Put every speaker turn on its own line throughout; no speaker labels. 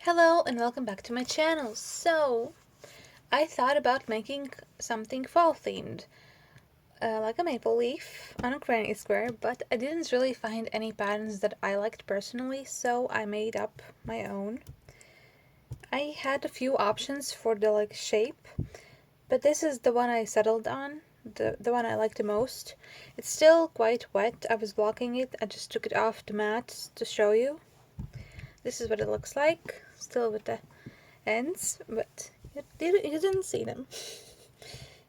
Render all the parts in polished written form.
Hello and welcome back to my channel. So, I thought about making something fall themed, like a maple leaf on a granny square, but I didn't really find any patterns that I liked personally, so I made up my own. I had a few options for the shape, but this is the one I settled on, the one I like the most. It's still quite wet. I was blocking it. I just took it off the mat to show you. This is what it looks like, still with the ends, but you didn't see them.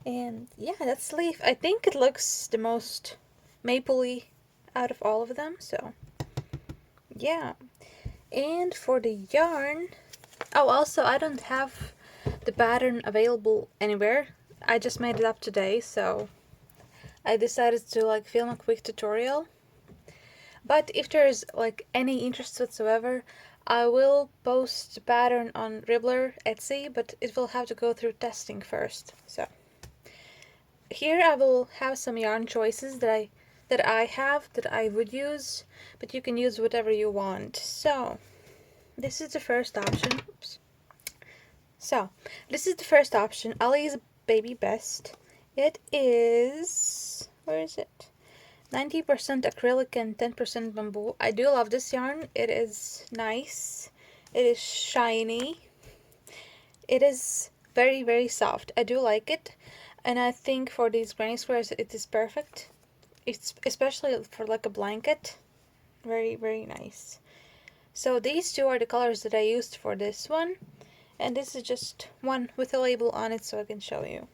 And yeah, that's the leaf. I think it looks the most mapley out of all of them, so yeah. And for the yarn, oh, also I don't have the pattern available anywhere. I just made it up today, so I decided to film a quick tutorial. But if there's any interest whatsoever, I will post the pattern on Ribbler Etsy, but it will have to go through testing first. So here I will have some yarn choices that I would use, but you can use whatever you want. So this is the first option. Oops. So this is the first option. I'll use Baby Best. It is, where is it? 90% acrylic and 10% bamboo. I do love this yarn. It is nice. It is shiny. It is very, very soft. I do like it. And I think for these granny squares it is perfect. It's especially for like a blanket. Very, very nice. So these two are the colors that I used for this one. And this is just one with a label on it so I can show you.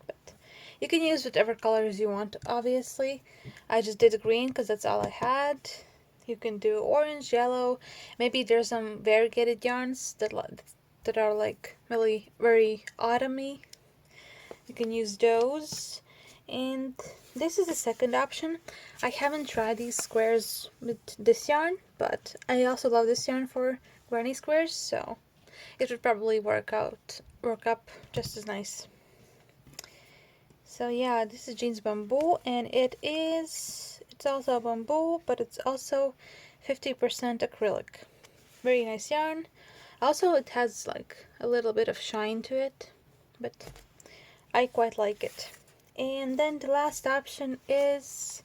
But you can use whatever colors you want, obviously. I just did green because that's all I had. You can do orange, yellow. Maybe there's some variegated yarns that are like really very autumny. You can use those. And this is the second option. I haven't tried these squares with this yarn, but I also love this yarn for granny squares, so it would probably work up just as nice. So yeah, this is Jeans Bamboo, and it's also bamboo, but it's also 50% acrylic. Very nice yarn. Also, it has like a little bit of shine to it, but I quite like it. And then the last option is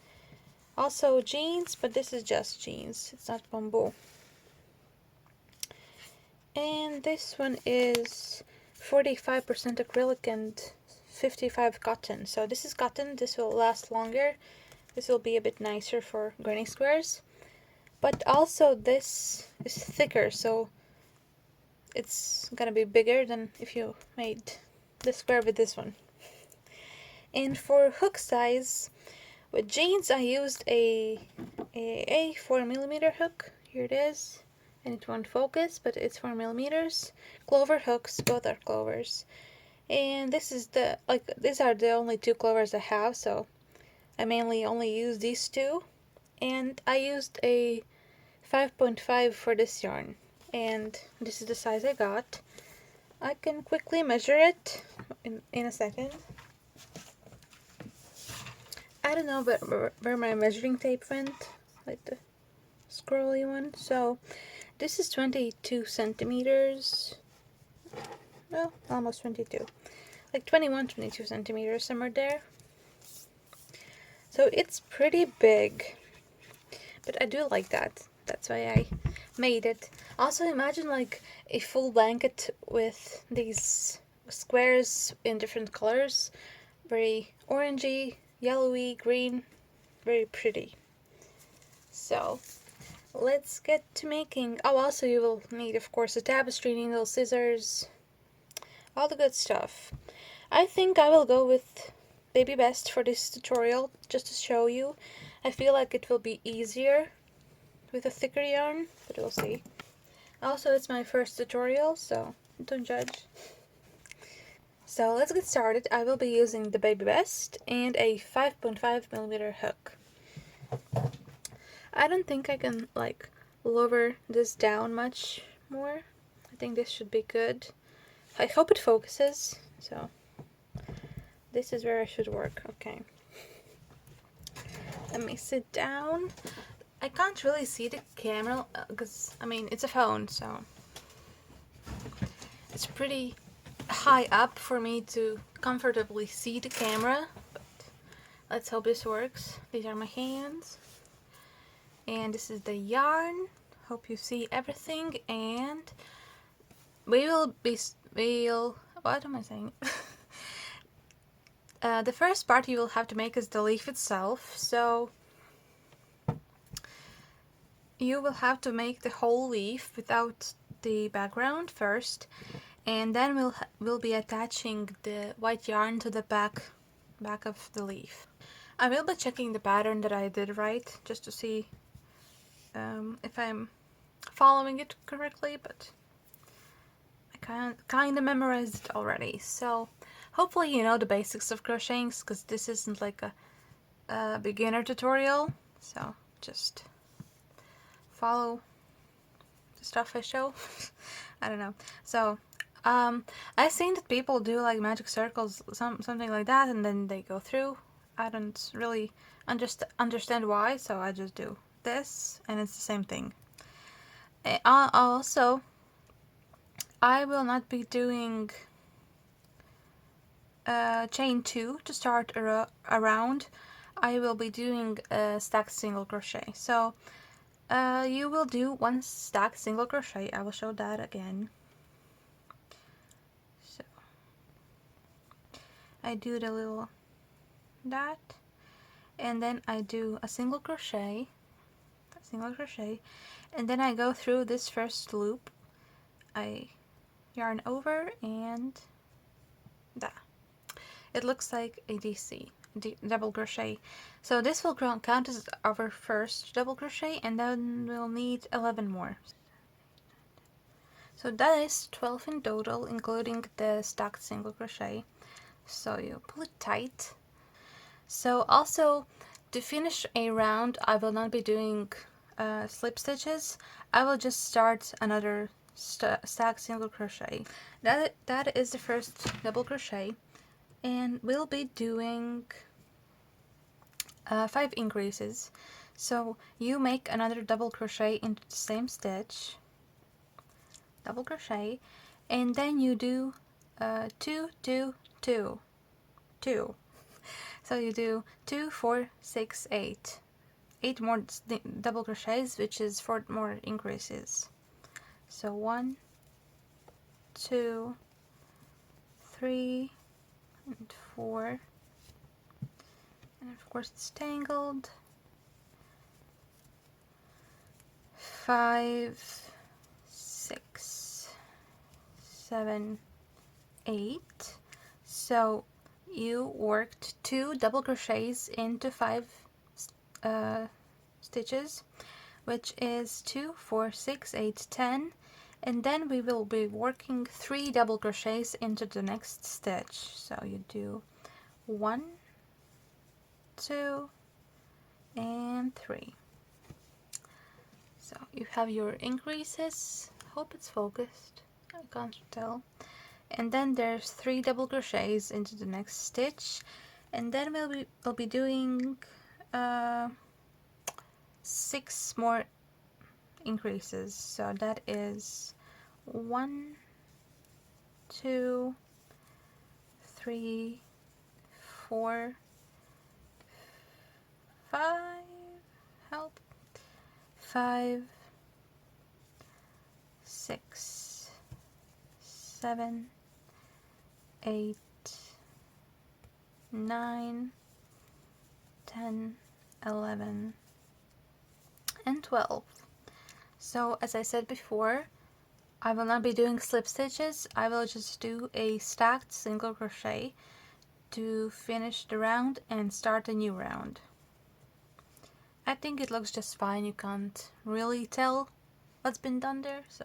also jeans, but this is just jeans. It's not bamboo. And this one is 45% acrylic and 55 cotton. So this is cotton. This will last longer. This will be a bit nicer for granny squares. But also this is thicker, so it's gonna be bigger than if you made the square with this one. And for hook size, with jeans I used a 4mm hook. Here it is. And it won't focus, but it's 4mm. Clover hooks, both are clovers. And this is these are the only two clovers I have, so I mainly only use these two. And I used a 5.5 for this yarn. And this is the size I got. I can quickly measure it in a second. I don't know where my measuring tape went, like the scrolly one. So this is 22 centimeters. Well, almost 22. Like 21, 22 centimeters, somewhere there. So it's pretty big. But I do like that. That's why I made it. Also, imagine like a full blanket with these squares in different colors. Very orangey, yellowy, green. Very pretty. So let's get to making. Oh, also you will need, of course, a tapestry needle, scissors, all the good stuff. I think I will go with Baby Best for this tutorial, just to show you. I feel like it will be easier with a thicker yarn, but we'll see. Also, it's my first tutorial, so don't judge. So let's get started. I will be using the Baby Best and a 5.5mm hook. I don't think I can lower this down much more. I think this should be good. I hope it focuses. So this is where I should work. Okay. Let me sit down. I can't really see the camera because, I mean, it's a phone, so It's pretty high up for me to comfortably see the camera, but let's hope this works. These are my hands, and this is the yarn. Hope you see everything, and what am I saying? The first part you will have to make is the leaf itself, so you will have to make the whole leaf without the background first, and then we'll be attaching the white yarn to the back of the leaf. I will be checking the pattern that I did right, just to see if I'm following it correctly, but I kind of memorized it already. So hopefully you know the basics of crocheting, because this isn't like a beginner tutorial, so just follow the stuff I show. I don't know. So I've seen that people do like magic circles, something like that, and then they go through. I don't really understand why, so I just do this, and it's the same thing. Also, I will not be doing chain 2 to start around. I will be doing a stacked single crochet. So you will do one stacked single crochet. I will show that again. So I do the little that, and then I do a single crochet, and then I go through this first loop. I yarn over, and that. It looks like a double crochet. So this will count as our first double crochet, and then we'll need 11 more. So that is 12 in total, including the stacked single crochet. So you pull it tight. So also, to finish a round, I will not be doing slip stitches. I will just start another stacked single crochet. That is the first double crochet, and we'll be doing 5 increases. So you make another double crochet into the same stitch, double crochet, and then you do 2, 2, 2, 2. So you do 2, 4, 6, 8. 8 more double crochets, which is 4 more increases. So 1, 2, 3, and 4, and of course it's tangled. 5, 6, 7, 8. So you worked 2 double crochets into 5 stitches, which is 2, 4, 6, 8, 10, and then we will be working 3 double crochets into the next stitch. So you do 1, 2, and 3. So you have your increases. Hope it's focused, I can't tell. And then there's 3 double crochets into the next stitch, and then we'll be doing 6 more increases. So that is 1, 2, 3, 4, 5, help, 5, 6, 7, 8, 9, 10, 11, and 12. So as I said before, I will not be doing slip stitches. I will just do a stacked single crochet to finish the round and start a new round. I think it looks just fine. You can't really tell what's been done there, so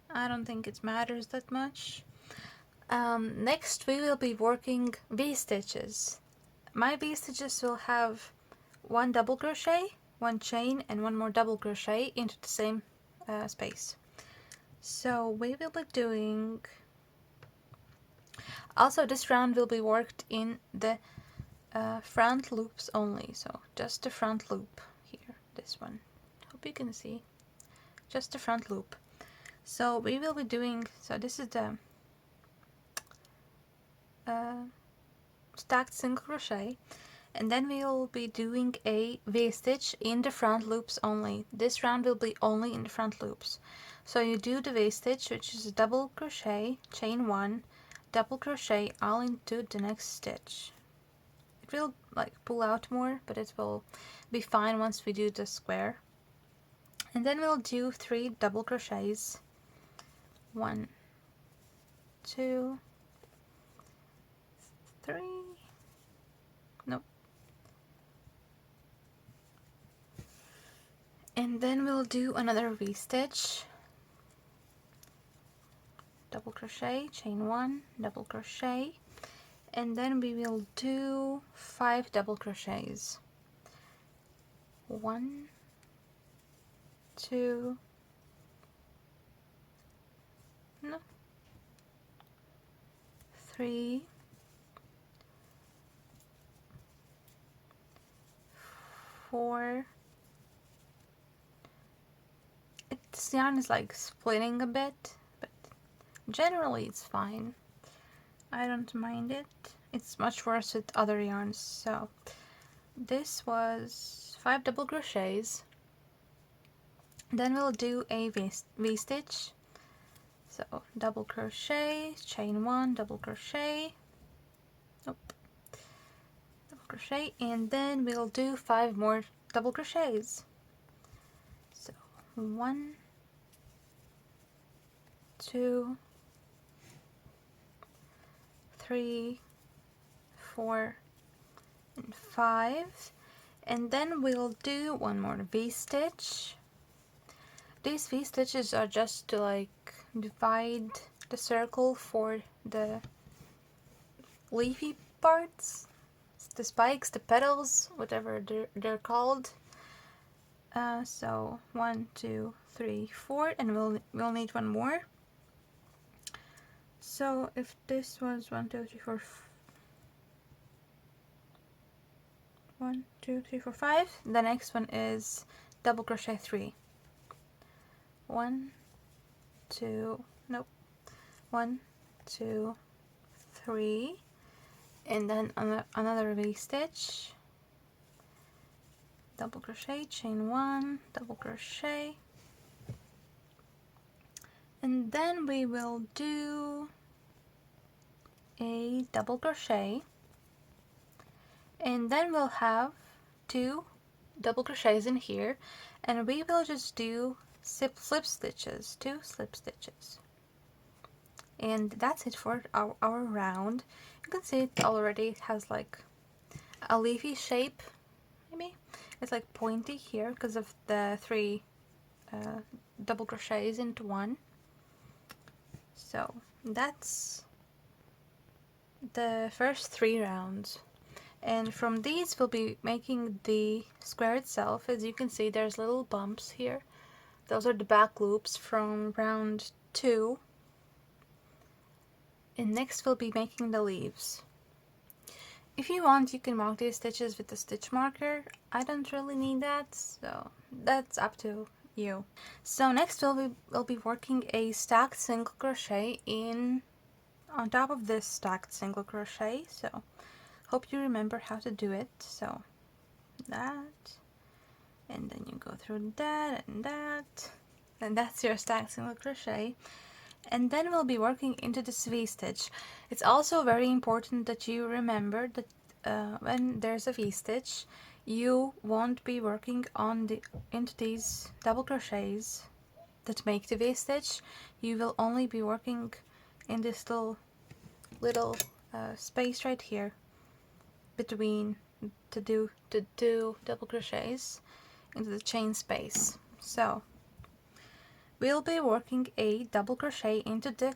I don't think it matters that much. Next we will be working V-stitches. My V-stitches will have 1 double crochet, 1 chain, and 1 more double crochet into the same space. So we will be doing... Also, this round will be worked in the front loops only, so just the front loop here, this one. Hope you can see. Just the front loop. So we will be doing, so this is the stacked single crochet, and then we will be doing a V-stitch in the front loops only. This round will be only in the front loops. So you do the V-stitch, which is a double crochet, chain 1, double crochet all into the next stitch. It will like pull out more, but it will be fine once we do the square. And then we'll do 3 double crochets. 1, 2, 3, nope. And then we'll do another V-stitch, double crochet, chain 1, double crochet, and then we will do 5 double crochets. 1, 2, no, 3, 4. This yarn is like splitting a bit, but generally it's fine. I don't mind it. It's much worse with other yarns. So this was 5 double crochets. Then we'll do a V-stitch. So double crochet, chain 1, double crochet, nope, double crochet, and then we'll do 5 more double crochets. So 1, 2, 3, 4, and 5, and then we'll do one more V-stitch. These V-stitches are just to like divide the circle for the leafy parts, the spikes, the petals, whatever they're called. So 1, 2, 3, 4, and we'll need one more. So if this was 1, 2, 3, 4, 1, 2, 3, 4, 5, the next one is double crochet 3. 1, 2, nope, 1, 2, 3, and then another V-stitch, double crochet, chain 1, double crochet, and then we will do a double crochet, and then we'll have 2 double crochets in here, and we will just do slip stitches, 2 slip stitches, and that's it for our round. You can see it already has like a leafy shape. Maybe it's like pointy here because of the 3 double crochets into one. So that's the first 3 rounds, and from these we'll be making the square itself. As you can see, there's little bumps here. Those are the back loops from round 2. And next we'll be making the leaves. If you want, you can mark these stitches with a stitch marker. I don't really need that, so that's up to you. So next we'll be working a stacked single crochet on top of this stacked single crochet. So hope you remember how to do it. So that, and then you go through that and that, and that's your stacked single crochet. And then we'll be working into this V-stitch. It's also very important that you remember that when there's a V-stitch, you won't be working into these double crochets that make the V-stitch. You will only be working in this little space right here between to do double crochets into the chain space. So we'll be working a double crochet into the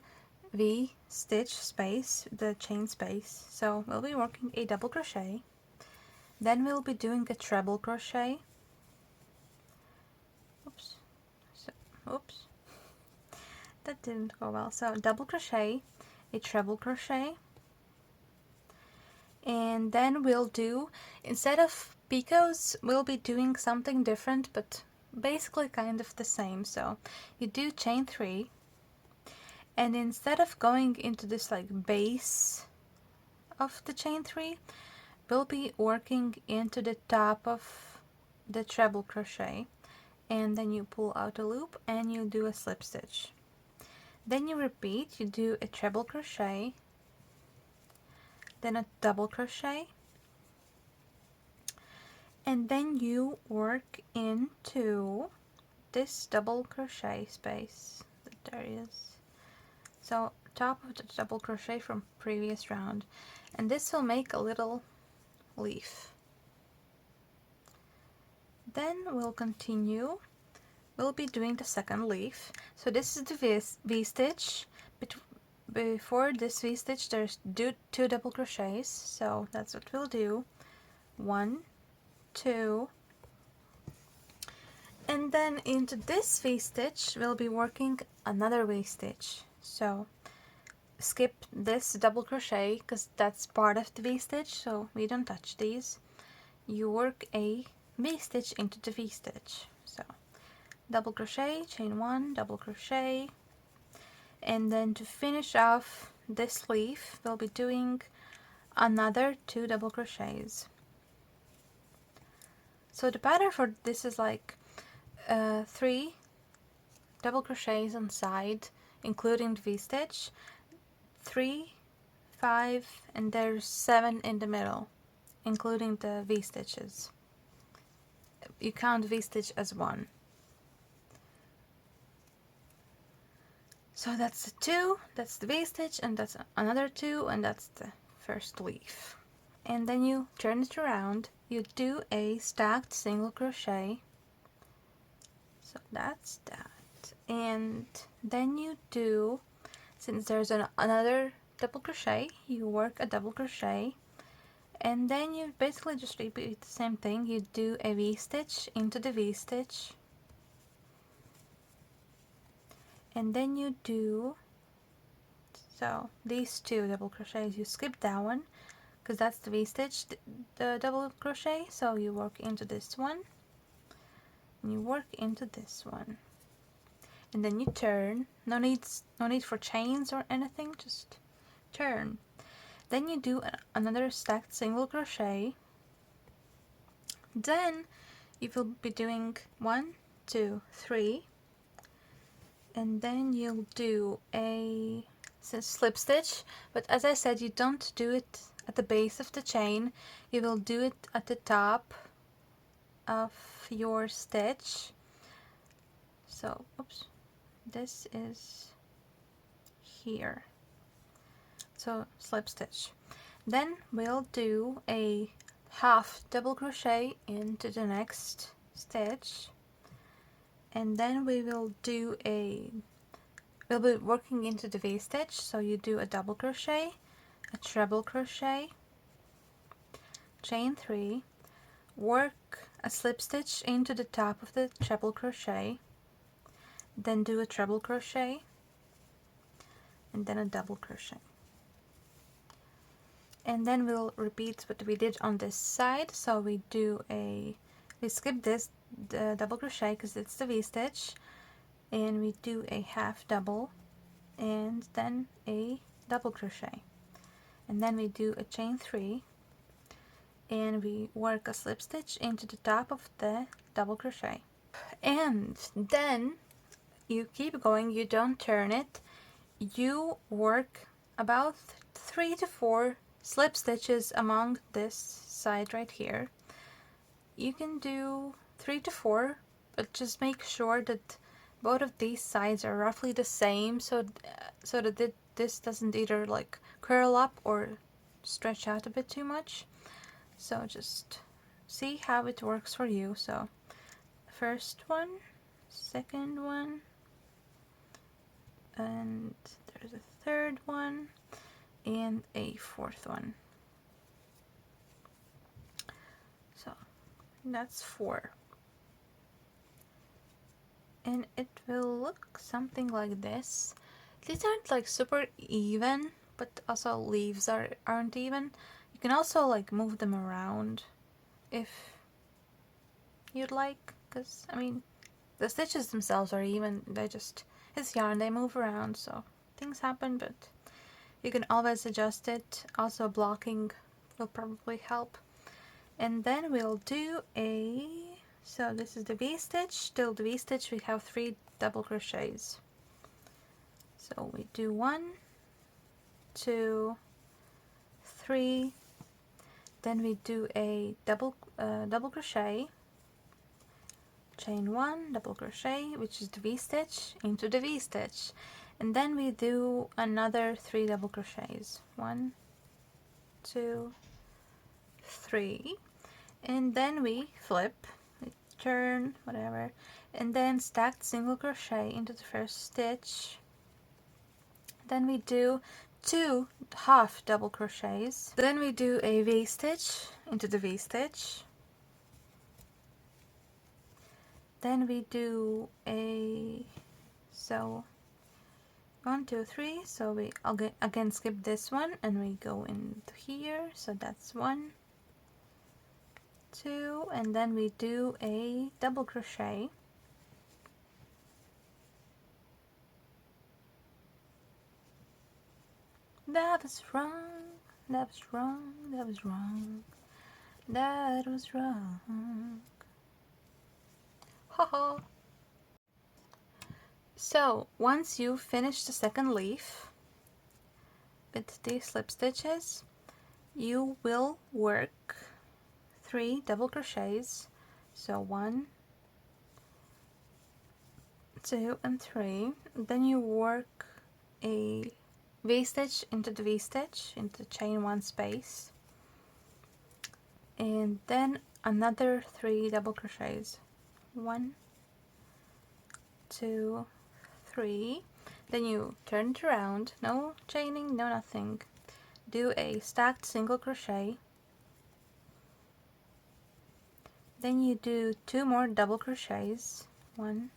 V-stitch space, the chain space. So we'll be working a double crochet, then we'll be doing a treble crochet. Oops, that didn't go well. So double crochet, a treble crochet, and then we'll do, instead of picots, we'll be doing something different, but basically kind of the same. So you do chain 3, And instead of going into this like base of the chain 3, we'll be working into the top of the treble crochet, and then you pull out a loop and you do a slip stitch. Then you repeat, you do a treble crochet, then a double crochet, and then you work into this double crochet space that there is. So top of the double crochet from previous round, and this will make a little leaf. Then we'll continue. We'll be doing the second leaf. So this is the V-stitch. Before this V-stitch there's two double crochets, so that's what we'll do. 1, 2, and then into this V-stitch we'll be working another V-stitch. So skip this double crochet because that's part of the V-stitch, so we don't touch these. You work a V-stitch into the V-stitch. So double crochet, chain 1, double crochet, and then to finish off this leaf we'll be doing another 2 double crochets. So the pattern for this is like 3 double crochets on side, including the V-stitch, 3, 5, and there's 7 in the middle, including the V-stitches. You count V-stitch as 1. So that's the 2, that's the V-stitch, and that's another 2, and that's the first leaf. And then you turn it around, you do a stacked single crochet. So that's that. And then you do, since there's another double crochet, you work a double crochet, and then you basically just repeat the same thing. You do a V-stitch into the V-stitch, and then you do, so these 2 double crochets, you skip that one because that's the V-stitch, the double crochet, so you work into this one and you work into this one, and then you turn. No need for chains or anything, just turn. Then you do another stacked single crochet. Then you will be doing 1, 2, 3, and then you'll do a slip stitch, but as I said, you don't do it at the base of the chain, you will do it at the top of your stitch. So oops, this is here, so slip stitch. Then we'll do a half double crochet into the next stitch, and then we will do we'll be working into the V-stitch, so you do a double crochet, a treble crochet, chain 3, work a slip stitch into the top of the treble crochet, then do a treble crochet, and then a double crochet. And then we'll repeat what we did on this side. So we skip the double crochet because it's the V-stitch, and we do a half double and then a double crochet, and then we do a chain 3 and we work a slip stitch into the top of the double crochet, and then you keep going, you don't turn it, you work about 3 to 4 slip stitches along this side right here. You can do 3 to 4, but just make sure that both of these sides are roughly the same, so that this doesn't either like curl up or stretch out a bit too much. So just see how it works for you. So first one, second one, and there's a third one and a fourth one. So that's 4. And it will look something like this. These aren't like super even, but also leaves aren't even. You can also like move them around if you'd like, because I mean the stitches themselves are even, it's yarn, they move around, so things happen, but you can always adjust it. Also blocking will probably help. And then we'll do so this is the V-stitch. Till the V-stitch we have 3 double crochets. So we do 1, 2, 3, then we do a double crochet, chain 1, double crochet, which is the V-stitch, into the V-stitch, and then we do another 3 double crochets, 1, 2, 3, and then we flip, we turn, whatever, and then stacked single crochet into the first stitch. Then we do 2 half double crochets. Then we do a V-stitch into the V-stitch. Then we do so 1, 2, 3. So we again skip this one and we go into here. So that's 1, 2, and then we do a double crochet. That was wrong, that was wrong, that was wrong, that was wrong. Haha. So once you finish the second leaf with the slip stitches, you will work 3 double crochets. So 1, 2, and 3. Then you work a V-stitch into the V-stitch into chain 1 space, and then another 3 double crochets, 1, 2, 3. Then you turn it around, no chaining, no nothing, do a stacked single crochet, then you do 2 more double crochets, 1,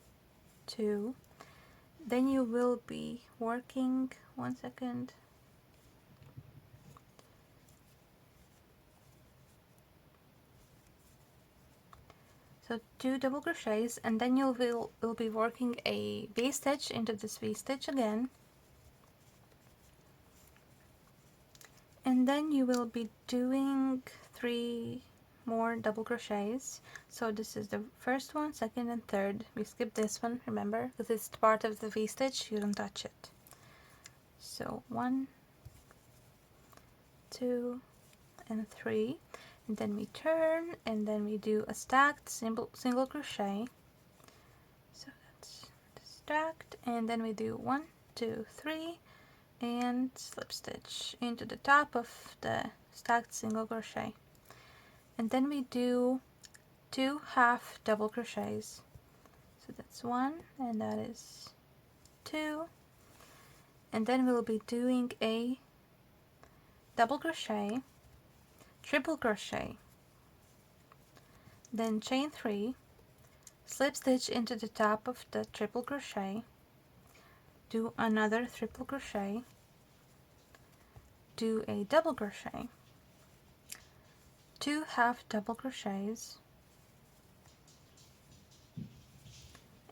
2. Then you will be working, 1 second, so 2 double crochets, and then you will be working a V-stitch into this V-stitch again, and then you will be doing 3 more double crochets. So this is the first one, second, and third. We skip this one, remember, because it's part of the V-stitch, you don't touch it. So 1, 2, and 3, and then we turn, and then we do a stacked single crochet. So that's stacked, and then we do 1, 2, 3, and slip stitch into the top of the stacked single crochet, and then we do 2 half double crochets. So that's 1, and that is 2, and then we'll be doing a double crochet, triple crochet, then chain 3, slip stitch into the top of the triple crochet, do another triple crochet, do a double crochet, 2 half double crochets,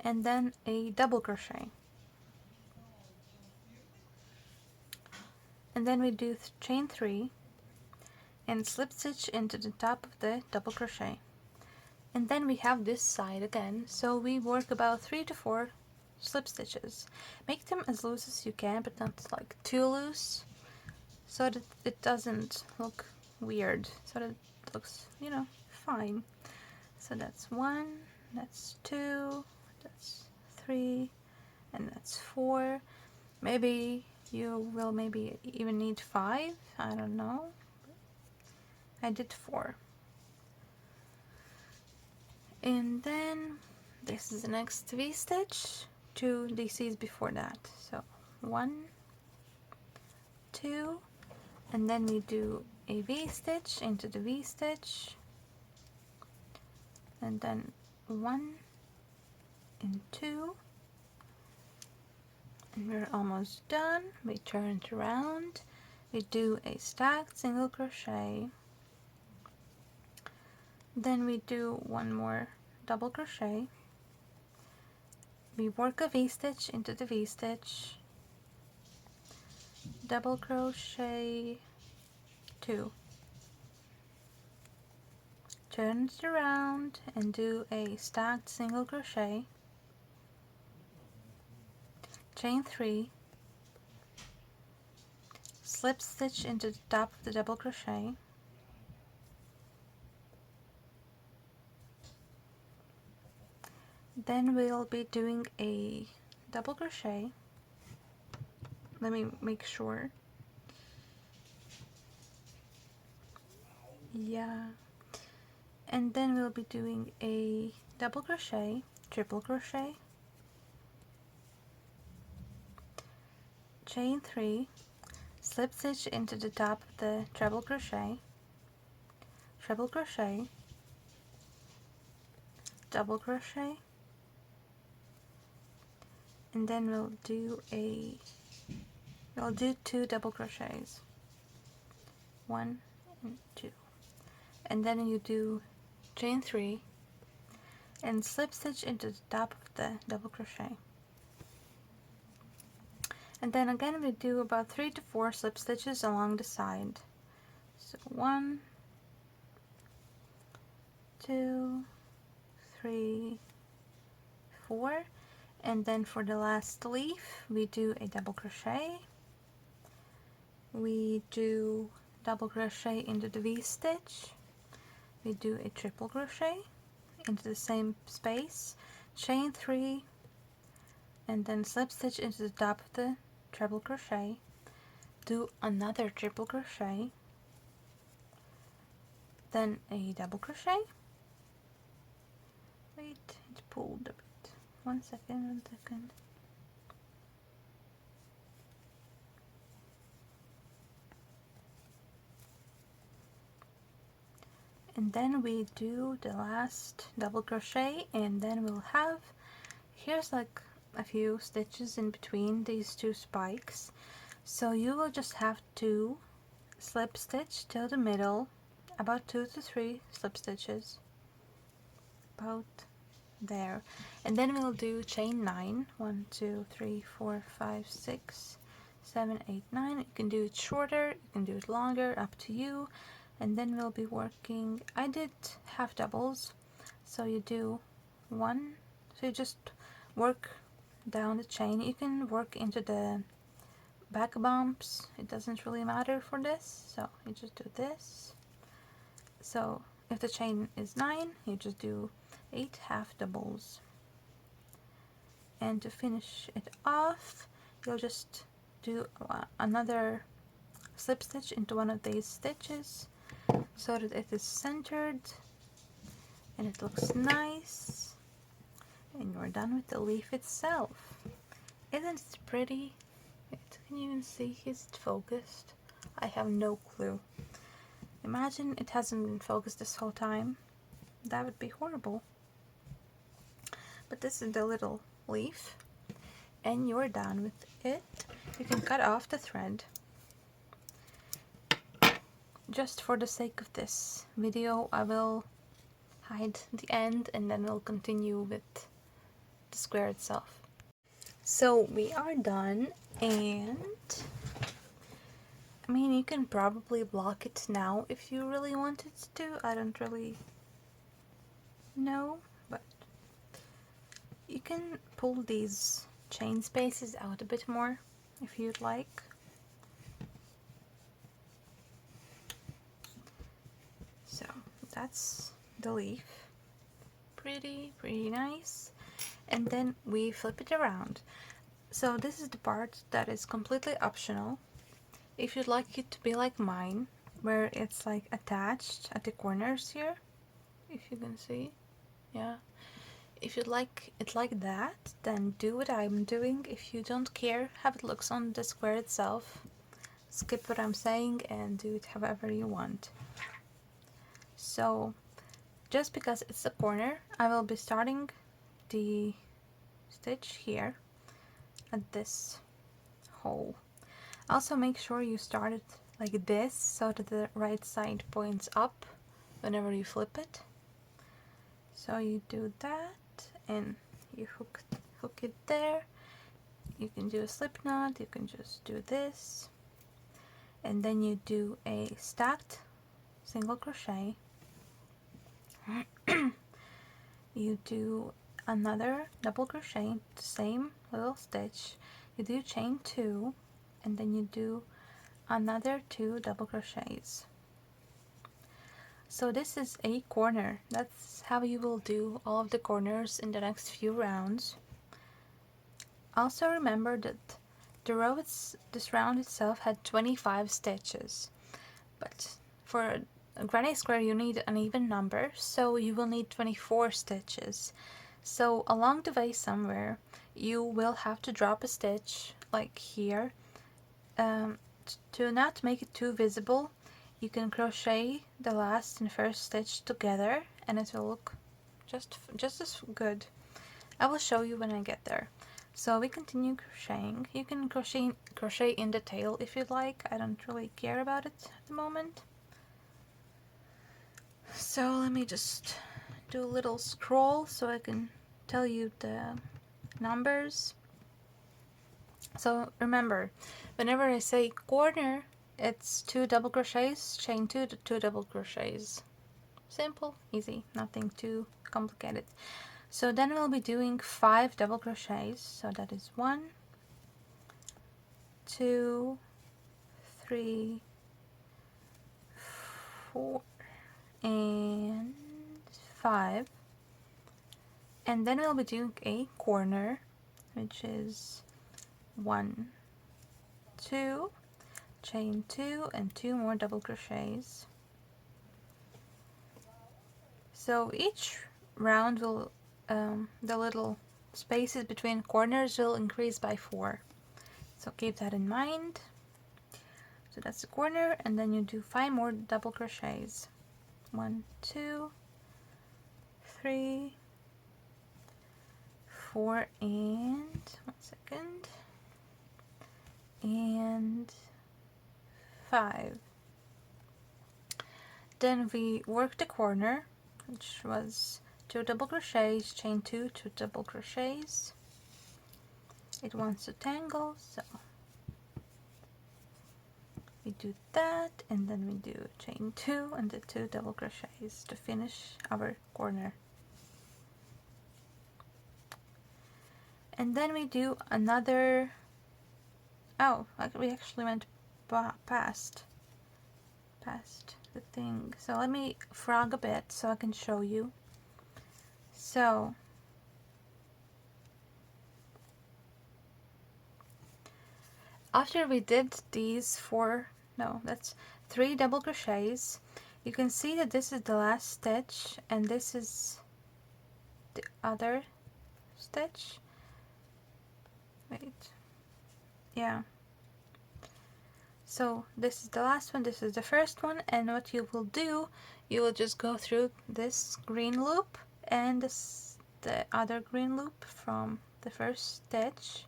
and then a double crochet, and then we do chain 3 and slip stitch into the top of the double crochet. And then we have this side again, so we work about 3 to 4 slip stitches. Make them as loose as you can, but not like too loose, so that it doesn't look weird, so that it looks, you know, fine. So that's 1, that's 2, that's 3, and that's 4. Maybe you will maybe even need 5, I don't know. I did 4. And then this is the next V-stitch, 2 DCs before that. So 1, 2, and then we do a V-stitch into the V-stitch, and then 1 and 2, and we're almost done. We turn it around, we do a stacked single crochet, then we do 1 more double crochet, we work a V-stitch into the V-stitch, double crochet 2, turn it around and do a stacked single crochet, chain 3, slip stitch into the top of the double crochet, then we'll be doing a double crochet. Let me make sure. Yeah, and then we'll be doing a double crochet, triple crochet, chain 3, slip stitch into the top of the treble crochet, treble crochet, double crochet, and then we'll do 2 double crochets, 1 and 2, and then you do chain 3 and slip stitch into the top of the double crochet, and then again we do about 3 to 4 slip stitches along the side. So 1, 2, 3, 4, and then for the last leaf we do a double crochet, we do double crochet into the V-stitch, we do a triple crochet into the same space, chain 3, and then slip stitch into the top of the treble crochet, do another triple crochet, then a double crochet. Wait, it pulled a bit. One second. And then we do the last double crochet, and then we'll have, here's like a few stitches in between these 2 spikes, so you will just have to slip stitch till the middle, about 2 to 3 slip stitches, about there, and then we'll do chain 9, 1, 2, 3, 4, 5, 6, 7, 8, 9. You can do it shorter, you can do it longer, up to you. And then we'll be working, I did half doubles, so you do 1, so you just work down the chain. You can work into the back bumps, it doesn't really matter for this, so you just do this. So if the chain is 9, you just do 8 half doubles, and to finish it off you'll just do another slip stitch into one of these stitches so that it is centered and it looks nice, and you're done with the leaf itself. Isn't it pretty? Can you even see? Is it focused? I have no clue. Imagine it hasn't been focused this whole time. That would be horrible. But this is the little leaf, and you're done with it. You can cut off the thread. Just for the sake of this video, I will hide the end and then we'll continue with the square itself. So we are done, and I mean, you can probably block it now if you really wanted to. I don't really know, but you can pull these chain spaces out a bit more if you'd like. So that's the leaf. Pretty nice. And then we flip it around. So this is the part that is completely optional. If you'd like it to be like mine, where it's like attached at the corners here, if you can see, yeah. If you'd like it like that, then do what I'm doing. If you don't care how it looks on the square itself, skip what I'm saying and do it however you want. So just because it's a corner, I will be starting the stitch here at this hole. Also make sure you start it like this so that the right side points up whenever you flip it. So you do that and you hook it there. You can do a slip knot, you can just do this, and then you do a stacked single crochet. You do another double crochet, the same little stitch, you do chain 2, and then you do another 2 double crochets. So this is a corner. That's how you will do all of the corners in the next few rounds. Also remember that this round itself had 25 stitches, but for a granny square you need an even number, so you will need 24 stitches. So along the way somewhere you will have to drop a stitch, like here. To not make it too visible, you can crochet the last and first stitch together and it will look just as good. I will show you when I get there. So we continue crocheting. You can crochet in the tail if you'd like. I don't really care about it at the moment. So let me just do a little scroll so I can tell you the numbers. So remember, whenever I say corner, it's 2 double crochets, chain 2 to 2 double crochets. Simple, easy, nothing too complicated. So then we'll be doing 5 double crochets. So that is 1, 2, 3, 4, and 5. And then we'll be doing a corner, which is 1, 2, chain 2, and 2 more double crochets. So each round will the little spaces between corners will increase by 4. So keep that in mind. So that's the corner, and then you do 5 more double crochets. 1, 2, 3, 4, and 5. Then we work the corner, which was 2 double crochets, chain 2, 2 double crochets. It wants to tangle, so we do that, and then we do chain 2 and the 2 double crochets to finish our corner. And then we do another, we actually went past the thing. So let me frog a bit so I can show you. So after we did these 3 double crochets, you can see that this is the last stitch and this is the other stitch. Wait, yeah. So this is the last one, this is the first one, and what you will do, you will just go through this green loop and the other green loop from the first stitch,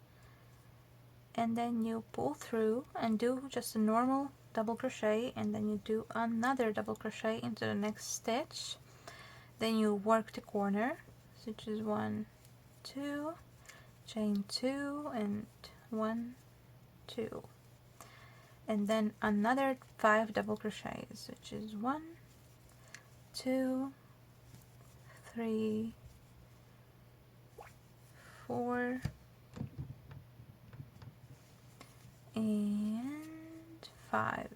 and then you pull through and do just a normal double crochet, and then you do another double crochet into the next stitch. Then you work the corner, which is 1, 2, chain 2, and 1, 2, and then another 5 double crochets, which is 1, 2, 3, 4, and 5.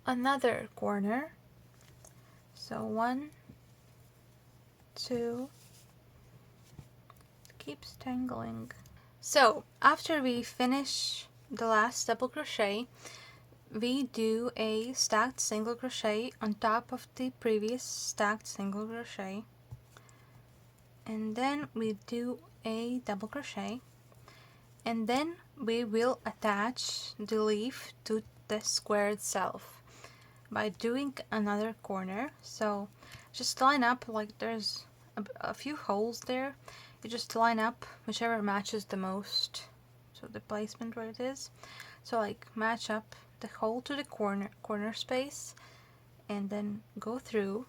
Another corner, so 1, 2, keeps tangling. So after we finish the last double crochet, we do a stacked single crochet on top of the previous stacked single crochet, and then we do a double crochet, and then we will attach the leaf to the square itself by doing another corner. So just line up, like there's a few holes there, you just line up whichever matches the most, so the placement where it is. So like match up the hole to the corner space, and then go through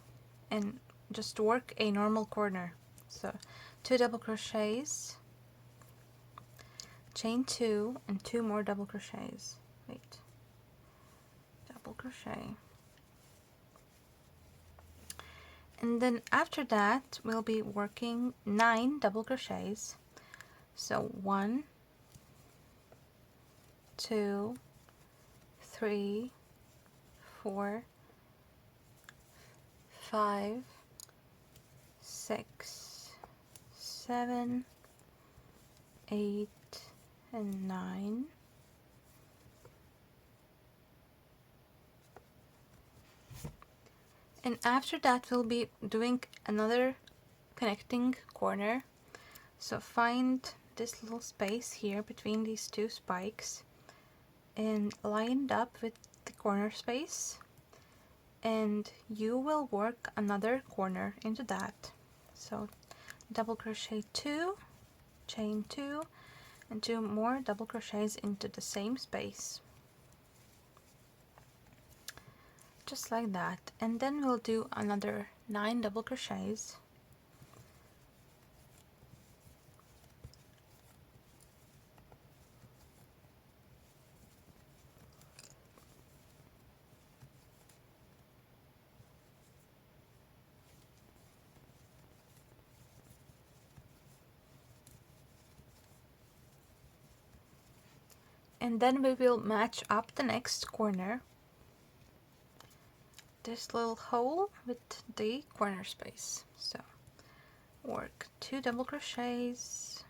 and just work a normal corner. So 2 double crochets, chain 2, and 2 more double crochets. wait, double crochet. And then after that we'll be working 9 double crochets. So 1, 2, 3, 4, 5, 6, 7, 8, and 9. And after that we'll be doing another connecting corner. So find this little space here between these two spikes and line it up with the corner space, and you will work another corner into that. So double crochet 2, chain 2, and 2 more double crochets into the same space, just like that. And then we'll do another 9 double crochets. And then we will match up the next corner, this little hole with the corner space. So work 2 double crochets,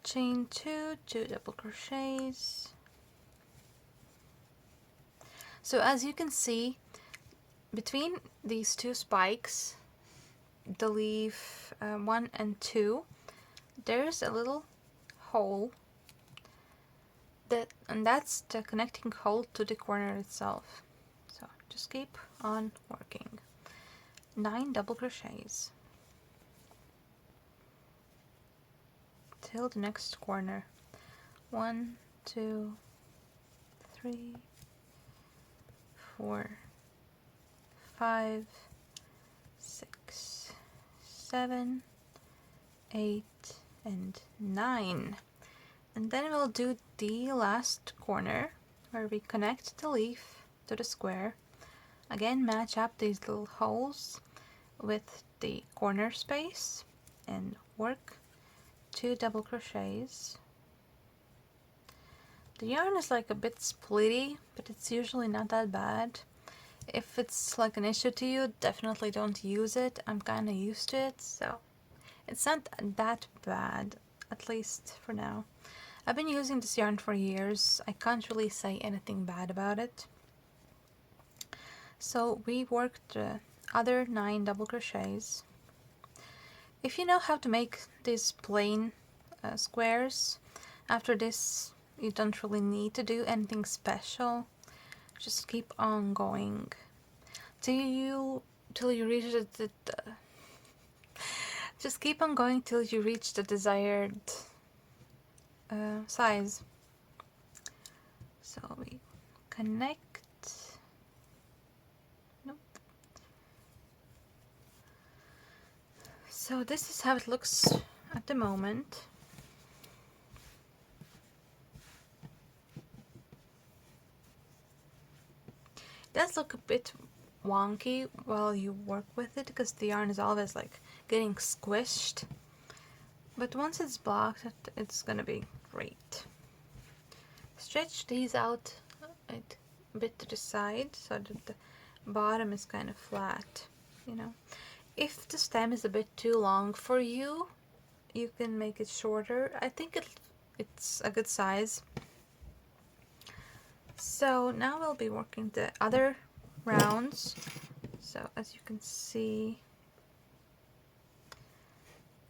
chain 2, 2 double crochets. So as you can see, between these two spikes, the leaf 1 and 2, there's a little hole, and that's the connecting hole to the corner itself. So just keep on working. 9 double crochets till the next corner. 1, 2, 3, 4, 5, 6, 7, 8, and 9. And then we'll do the last corner where we connect the leaf to the square. Again, match up these little holes with the corner space and work 2 double crochets. The yarn is like a bit splitty, but it's usually not that bad. If it's like an issue to you, definitely don't use it. I'm kind of used to it, so it's not that bad, at least for now. I've been using this yarn for years. I can't really say anything bad about it. So we worked the other 9 double crochets. If you know how to make these plain squares, after this you don't really need to do anything special. Just keep on going till you reach just keep on going till you reach the desired size. So we connect. Nope. So this is how it looks at the moment. It does look a bit wonky while you work with it because the yarn is always like getting squished, but once it's blocked, it's gonna be great. Stretch these out a bit to the side so that the bottom is kind of flat, you know. If the stem is a bit too long for you, you can make it shorter. I think it's a good size. So now we'll be working the other rounds. So as you can see,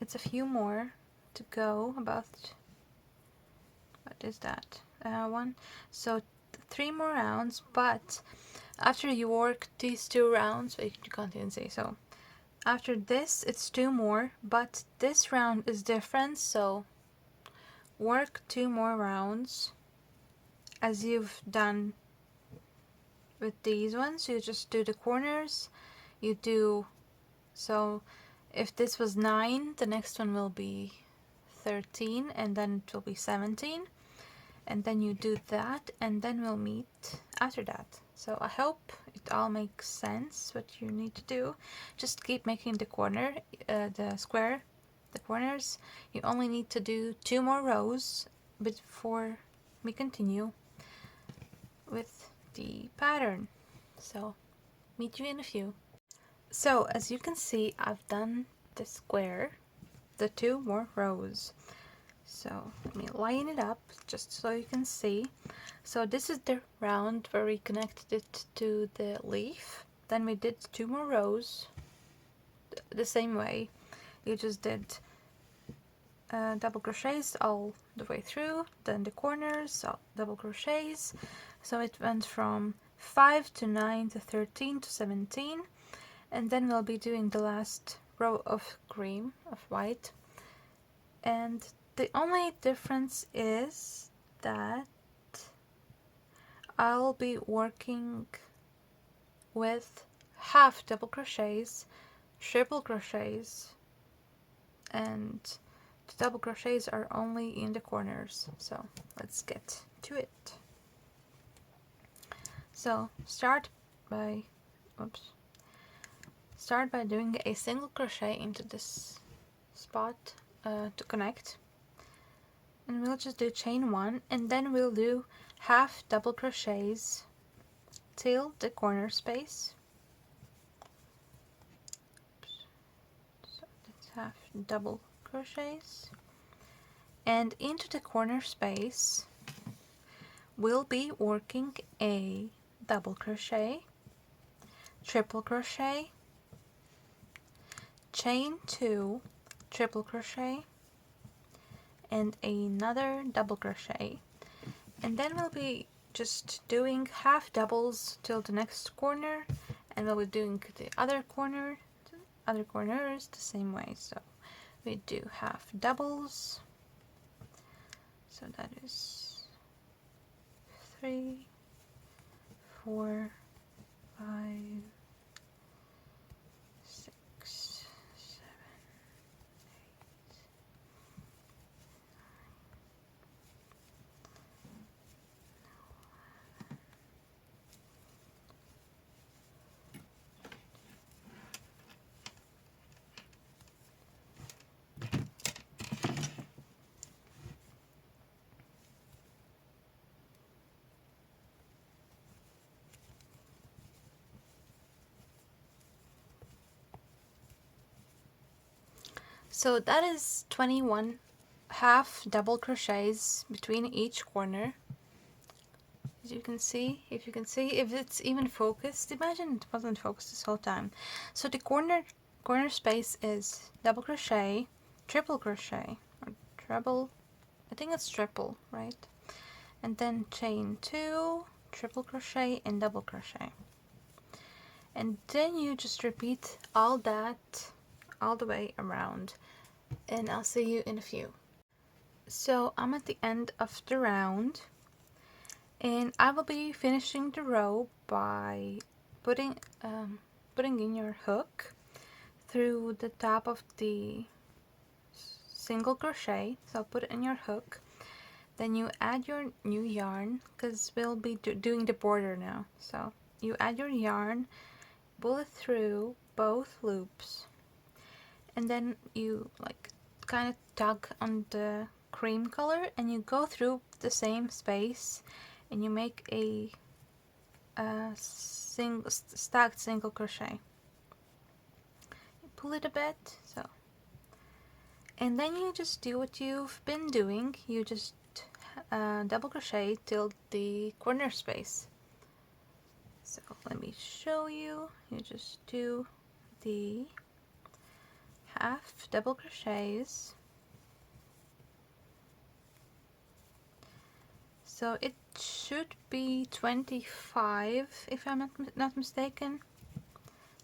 it's a few more to go. About, what is that? 1. So 3 more rounds, but after you work these 2 rounds, you can't even see. So after this, it's 2 more, but this round is different. So work 2 more rounds as you've done with these ones. You just do the corners. You do, so if this was 9, the next one will be 13, and then it will be 17, and then you do that, and then we'll meet after that. So I hope it all makes sense what you need to do. Just keep making the corner, the square, the corners. You only need to do 2 more rows before we continue with the pattern. So meet you in a few. So as you can see, I've done the square, the 2 more rows. So let me line it up just so you can see. So this is the round where we connected it to the leaf. Then we did 2 more rows the same way. You just did double crochets all the way through, then the corners, double crochets. So it went from 5 to 9 to 13 to 17, and then we'll be doing the last row of cream, of white. And the only difference is that I'll be working with half double crochets, triple crochets, and the double crochets are only in the corners. So let's get to it. So start by doing a single crochet into this spot to connect, and we'll just do chain 1, and then we'll do half double crochets till the corner space. So that's half double crochets, and into the corner space we'll be working a double crochet, triple crochet, chain 2, triple crochet, and another double crochet, and then we'll be just doing half doubles till the next corner, and we'll be doing the other corners the same way. So we do half doubles, so that is 3, 4, 5, 6, 7, 8. So that is 21 half double crochets between each corner. As you can see, if it's even focused. Imagine it wasn't focused this whole time. So the corner space is double crochet, triple crochet, or treble, I think it's triple, right? And then chain 2, triple crochet, and double crochet. And then you just repeat all that all the way around, and I'll see you in a few. So I'm at the end of the round, and I will be finishing the row by putting in your hook through the top of the single crochet. So put it in your hook, then you add your new yarn, because we'll be doing the border now. So you add your yarn, pull it through both loops, and then you like kind of tug on the cream color, and you go through the same space, and you make a stacked single crochet. You pull it a bit, so, and then you just do what you've been doing. You just double crochet till the corner space. So let me show you. You just do the half double crochets. So it should be 25 if I'm not mistaken.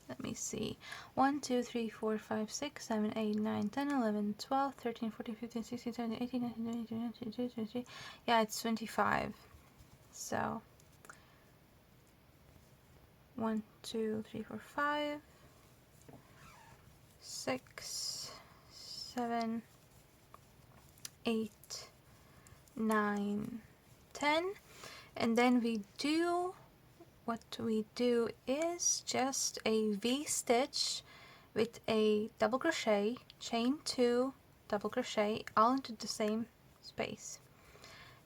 Let me see. 1, 2, 3, 4, 5, 6, 7, 8, 9, 10, 11, 12, 13, 14, 15, 16, 17, 18, 19, 20, 21, 22, 23. Yeah, it's 25. So 1, 2, 3, 4, 5, 6, 7, 8, 9, 10, and then what we do is just a V-stitch with a double crochet, chain 2, double crochet all into the same space,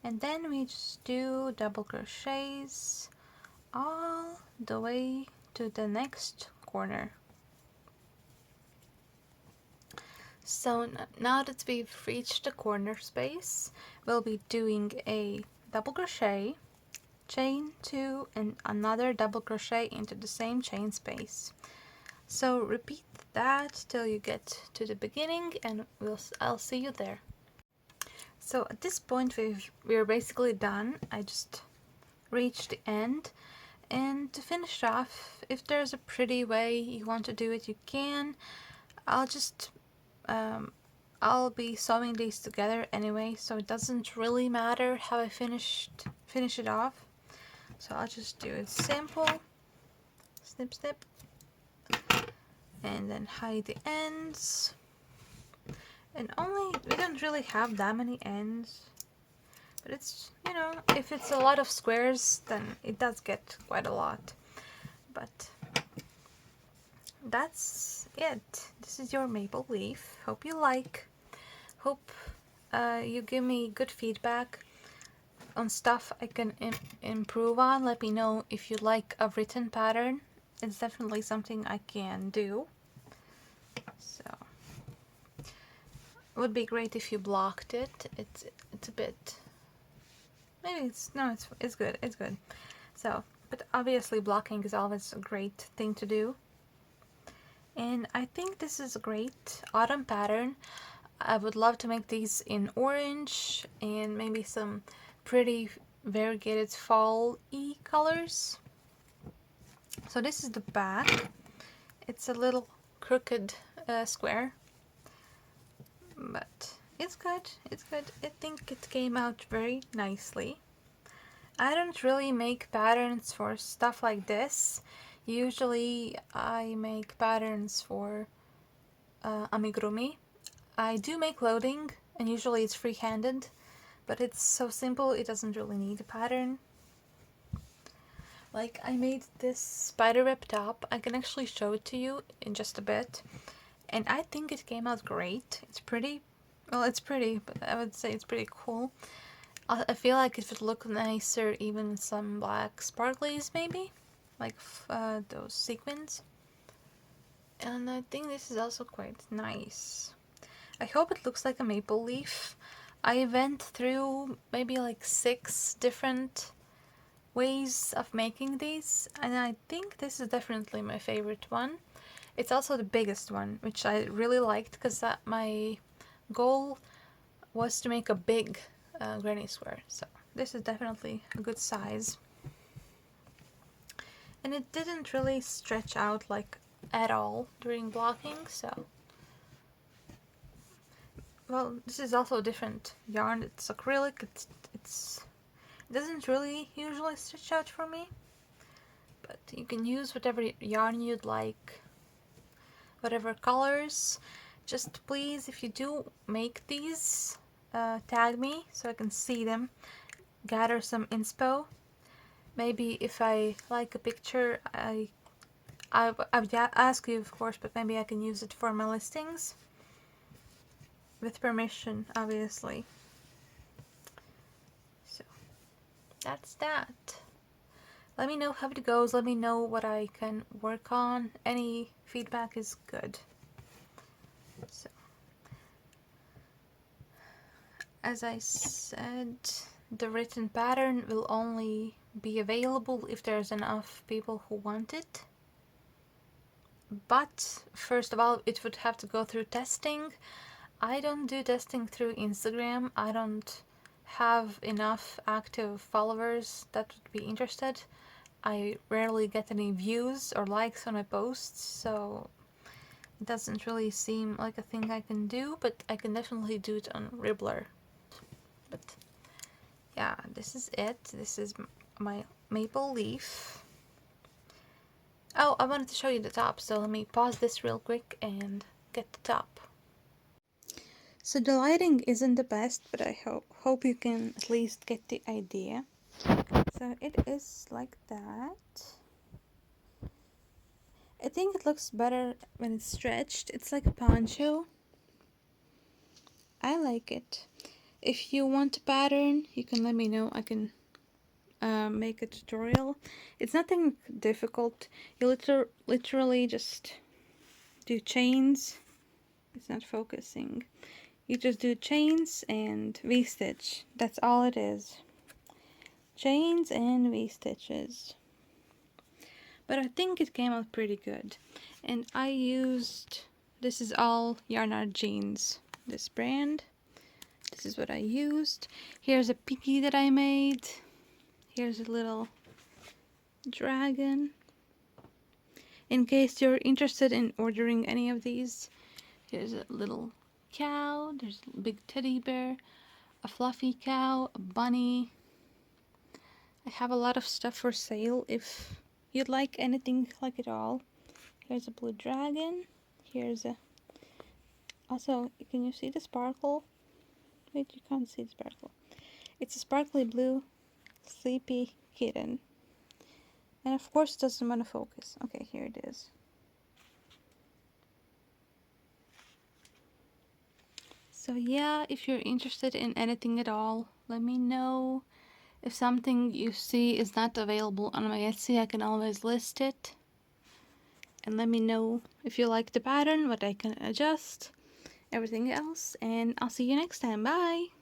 and then we just do double crochets all the way to the next corner. So now that we've reached the corner space, we'll be doing a double crochet, chain 2, and another double crochet into the same chain space. So repeat that till you get to the beginning, and I'll see you there. So at this point we're basically done. I just reached the end, and to finish off, if there's a pretty way you want to do it, you can. I'll be sewing these together anyway, so it doesn't really matter how I finish it off. So I'll just do it simple, snip snip, and then hide the ends. And we don't really have that many ends, but it's, you know, if it's a lot of squares, then it does get quite a lot. But that's it. This is your maple leaf. Hope you like. Hope you give me good feedback on stuff I can improve on. Let me know if you like a written pattern. It's definitely something I can do. So it would be great if you blocked it. It's a bit, maybe it's good. It's good. So, but obviously blocking is always a great thing to do. And I think this is a great autumn pattern. I would love to make these in orange and maybe some pretty variegated fall-y colors. So this is the back. It's a little crooked square, but it's good. It's good. I think it came out very nicely. I don't really make patterns for stuff like this. Usually I make patterns for amigurumi. I do make loading, and usually it's free-handed, but it's so simple it doesn't really need a pattern. Like, I made this spiderweb top. I can actually show it to you in just a bit, and I think it came out great. It's pretty, well, it's pretty, but I would say it's pretty cool. I feel like it would look nicer even with some black sparklies, maybe, like those sequins. And I think this is also quite nice. I hope it looks like a maple leaf. I went through maybe like 6 different ways of making these, and I think this is definitely my favorite one. It's also the biggest one, which I really liked because my goal was to make a big granny square. So this is definitely a good size. And it didn't really stretch out like at all during blocking, so. Well, this is also a different yarn. It's acrylic. It doesn't really usually stretch out for me, but you can use whatever yarn you'd like, whatever colors. Just please, if you do make these, tag me so I can see them, gather some inspo. Maybe if I like a picture, I would ask you, of course, but maybe I can use it for my listings. With permission, obviously. So, that's that. Let me know how it goes. Let me know what I can work on. Any feedback is good. So, as I said, the written pattern will only be available if there's enough people who want it. But, first of all, it would have to go through testing. I don't do testing through Instagram. I don't have enough active followers that would be interested. I rarely get any views or likes on my posts, so it doesn't really seem like a thing I can do, but I can definitely do it on Ribbler. But yeah, this is it. This is my maple leaf. Oh, I wanted to show you the top, so let me pause this real quick and get the top. So the lighting isn't the best, but I hope you can at least get the idea. So it is like that. I think it looks better when it's stretched. It's like a poncho. I like it. If you want a pattern, you can let me know. I can make a tutorial. It's nothing difficult. You literally just do chains. It's not focusing. You just do chains and V-stitch. That's all it is. Chains and V-stitches. But I think it came out pretty good. And I used, this is all Yarn Art Jeans, this brand. This is what I used. Here's a piggy that I made. Here's a little dragon. In case you're interested in ordering any of these, here's a little cow, there's a big teddy bear, a fluffy cow, a bunny. I have a lot of stuff for sale if you'd like anything like it all. Here's a blue dragon. Here's a... Also, can you see the sparkle? Wait, you can't see the sparkle. It's a sparkly blue sleepy kitten. And of course it doesn't want to focus. Okay, here it is. So yeah, if you're interested in anything at all, let me know. If something you see is not available on my Etsy, I can always list it. And let me know if you like the pattern, what I can adjust, everything else. And I'll see you next time. Bye!